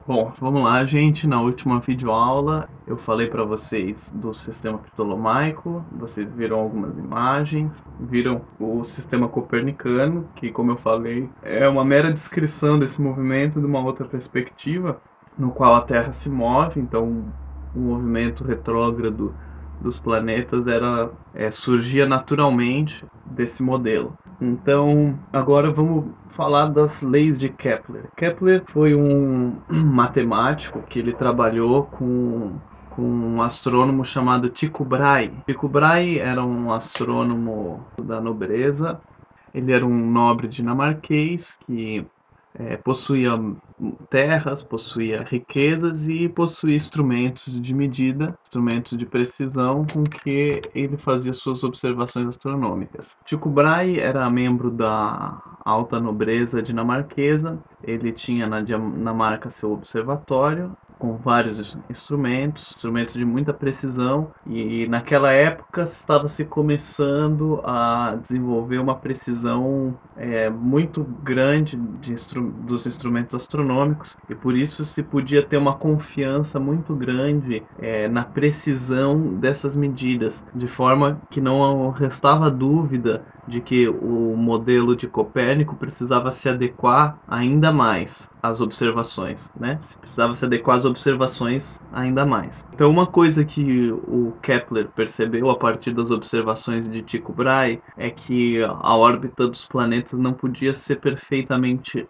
Bom, vamos lá, gente. Na última videoaula eu falei para vocês do sistema ptolomaico, vocês viram algumas imagens, viram o sistema copernicano, que, como eu falei, é uma mera descrição desse movimento de uma outra perspectiva, no qual a Terra se move. Então o movimento retrógrado dos planetas surgia naturalmente desse modelo. Então, agora vamos falar das leis de Kepler. Kepler foi um matemático que ele trabalhou com um astrônomo chamado Tycho Brahe. Tycho Brahe era um astrônomo da nobreza. Ele era um nobre dinamarquês que possuía terras, possuía riquezas e possuía instrumentos de medida, instrumentos de precisão com que ele fazia suas observações astronômicas. Tycho Brahe era membro da alta nobreza dinamarquesa. Ele tinha na Dinamarca seu observatório com vários instrumentos de muita precisão, e naquela época estava se começando a desenvolver uma precisão muito grande dos instrumentos astronômicos, e por isso se podia ter uma confiança muito grande na precisão dessas medidas, de forma que não restava dúvida de que o modelo de Copérnico precisava se adequar ainda mais às observações, né? Precisava se adequar às observações ainda mais. Então, uma coisa que o Kepler percebeu a partir das observações de Tycho Brahe é que a órbita dos planetas não podia ser perfeitamente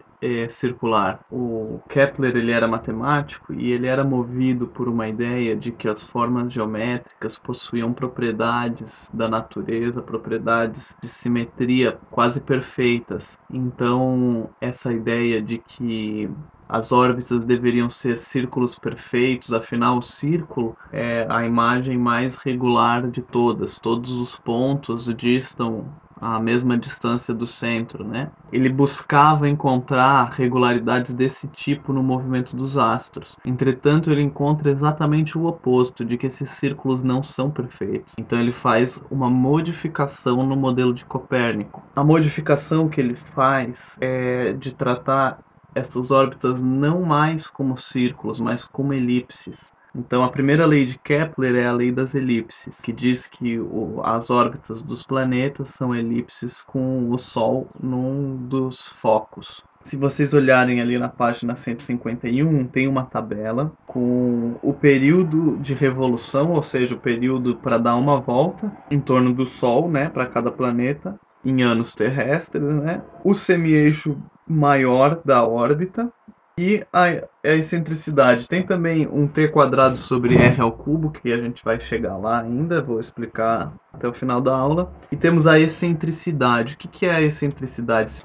circular. O Kepler, ele era matemático e ele era movido por uma ideia de que as formas geométricas possuíam propriedades da natureza, propriedades de simetria quase perfeitas. Então, essa ideia de que as órbitas deveriam ser círculos perfeitos, afinal o círculo é a imagem mais regular de todas. Todos os pontos distam a mesma distância do centro, né? Ele buscava encontrar regularidades desse tipo no movimento dos astros. Entretanto, ele encontra exatamente o oposto, de que esses círculos não são perfeitos. Então ele faz uma modificação no modelo de Copérnico. A modificação que ele faz é de tratar essas órbitas não mais como círculos, mas como elipses. Então, a primeira lei de Kepler é a lei das elipses, que diz que as órbitas dos planetas são elipses com o Sol num dos focos. Se vocês olharem ali na página 151, tem uma tabela com o período de revolução, ou seja, o período para dar uma volta em torno do Sol, né, para cada planeta, em anos terrestres, né, o semi-eixo maior da órbita, e a excentricidade. Tem também um t quadrado sobre r ao cubo, que a gente vai chegar lá ainda, vou explicar até o final da aula. E temos a excentricidade. O que é a excentricidade?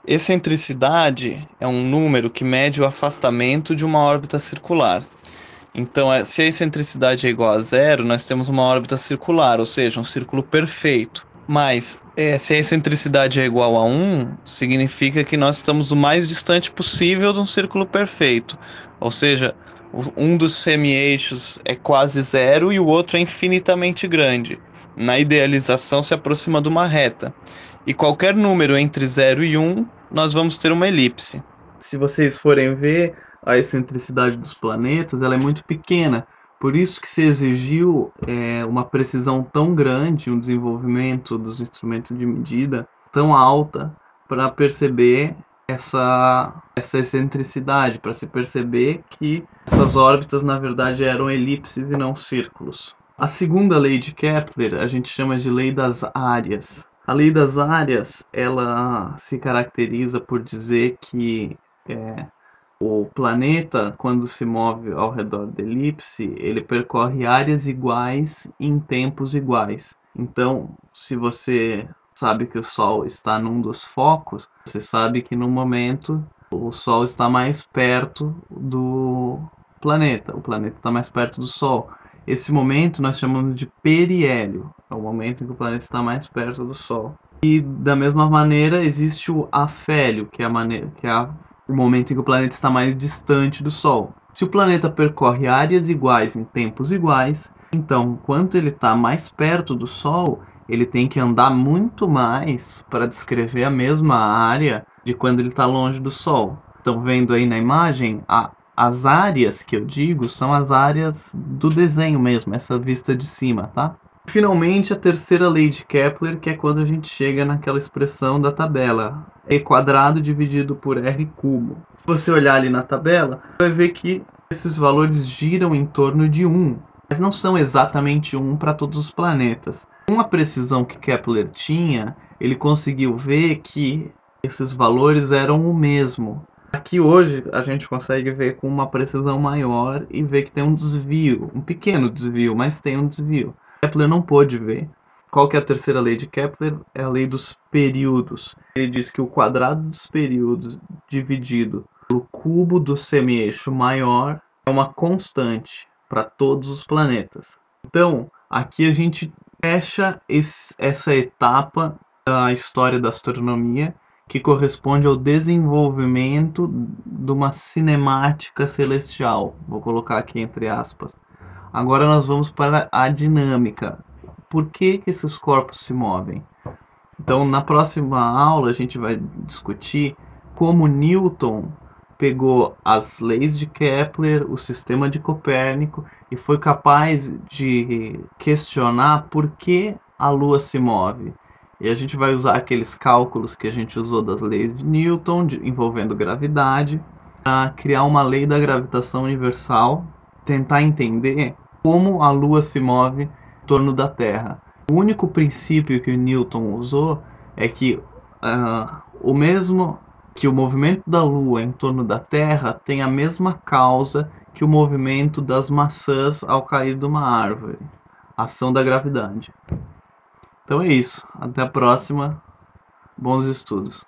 Excentricidade é um número que mede o afastamento de uma órbita circular. Então, se a excentricidade é igual a zero, nós temos uma órbita circular, ou seja, um círculo perfeito. Mas se a excentricidade é igual a 1, significa que nós estamos o mais distante possível de um círculo perfeito. Ou seja, um dos semi-eixos é quase zero e o outro é infinitamente grande. Na idealização, se aproxima de uma reta. E qualquer número entre 0 e 1, nós vamos ter uma elipse. Se vocês forem ver, a excentricidade dos planetas ela é muito pequena. Por isso que se exigiu uma precisão tão grande, um desenvolvimento dos instrumentos de medida tão alta para perceber essa excentricidade, para se perceber que essas órbitas na verdade eram elipses e não círculos. A segunda lei de Kepler a gente chama de lei das áreas. A lei das áreas ela se caracteriza por dizer que o planeta, quando se move ao redor da elipse, ele percorre áreas iguais em tempos iguais. Então, se você sabe que o Sol está num dos focos, você sabe que no momento o Sol está mais perto do planeta, o planeta está mais perto do Sol. Esse momento nós chamamos de periélio, é o momento em que o planeta está mais perto do Sol. E da mesma maneira existe o afélio, que é o momento em que o planeta está mais distante do Sol. Se o planeta percorre áreas iguais em tempos iguais, então, quanto ele está mais perto do Sol, ele tem que andar muito mais para descrever a mesma área de quando ele está longe do Sol. Estão vendo aí na imagem, As áreas que eu digo são as áreas do desenho mesmo, essa vista de cima, tá? Finalmente, a terceira lei de Kepler, que é quando a gente chega naquela expressão da tabela, E² dividido por R³. Se você olhar ali na tabela, vai ver que esses valores giram em torno de 1, mas não são exatamente 1 para todos os planetas. Com a precisão que Kepler tinha, ele conseguiu ver que esses valores eram o mesmo. Aqui hoje a gente consegue ver com uma precisão maior e ver que tem um desvio, um pequeno desvio, mas tem um desvio. Kepler não pôde ver. Qual que é a terceira lei de Kepler? É a lei dos períodos. Ele diz que o quadrado dos períodos dividido pelo cubo do semi-eixo maior é uma constante para todos os planetas. Então, aqui a gente fecha essa etapa da história da astronomia, que corresponde ao desenvolvimento de uma cinemática celestial. Vou colocar aqui entre aspas. Agora nós vamos para a dinâmica. Por que esses corpos se movem? Então, na próxima aula, a gente vai discutir como Newton pegou as leis de Kepler, o sistema de Copérnico, e foi capaz de questionar por que a Lua se move. E a gente vai usar aqueles cálculos que a gente usou das leis de Newton, envolvendo gravidade, para criar uma lei da gravitação universal, tentar entender como a Lua se move em torno da Terra. O único princípio que o Newton usou é que o movimento da Lua em torno da Terra tem a mesma causa que o movimento das maçãs ao cair de uma árvore, ação da gravidade. Então é isso. Até a próxima. Bons estudos.